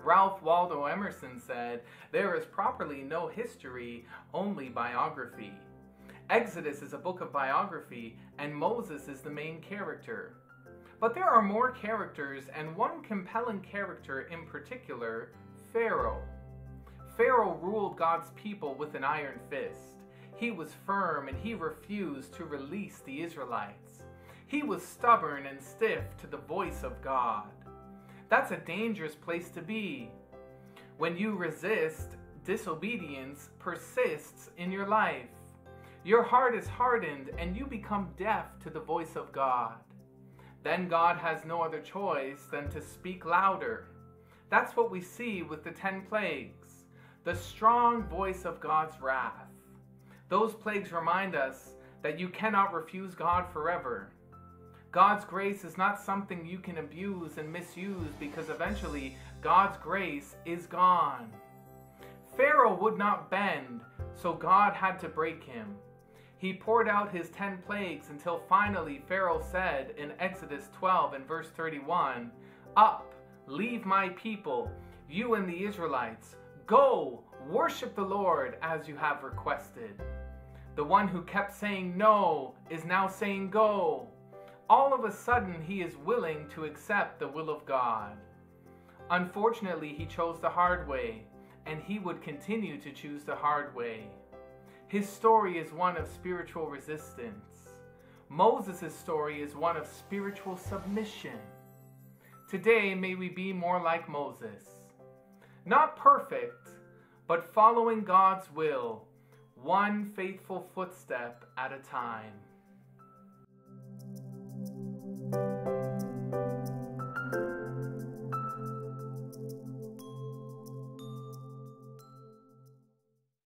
Ralph Waldo Emerson said, "There is properly no history, only biography." Exodus is a book of biography, and Moses is the main character. But there are more characters, and one compelling character in particular, Pharaoh. Pharaoh ruled God's people with an iron fist. He was firm, and he refused to release the Israelites. He was stubborn and stiff to the voice of God. That's a dangerous place to be. When you resist, disobedience persists in your life. Your heart is hardened and you become deaf to the voice of God. Then God has no other choice than to speak louder. That's what we see with the 10 plagues, the strong voice of God's wrath. Those plagues remind us that you cannot refuse God forever. God's grace is not something you can abuse and misuse, because eventually God's grace is gone. Pharaoh would not bend, so God had to break him. He poured out his 10 plagues until finally Pharaoh said in Exodus 12 and verse 31, "Up, leave my people, you and the Israelites. Go, worship the Lord as you have requested." The one who kept saying no is now saying go. All of a sudden, he is willing to accept the will of God. Unfortunately, he chose the hard way, and he would continue to choose the hard way. His story is one of spiritual resistance. Moses' story is one of spiritual submission. Today, may we be more like Moses. Not perfect, but following God's will, one faithful footstep at a time.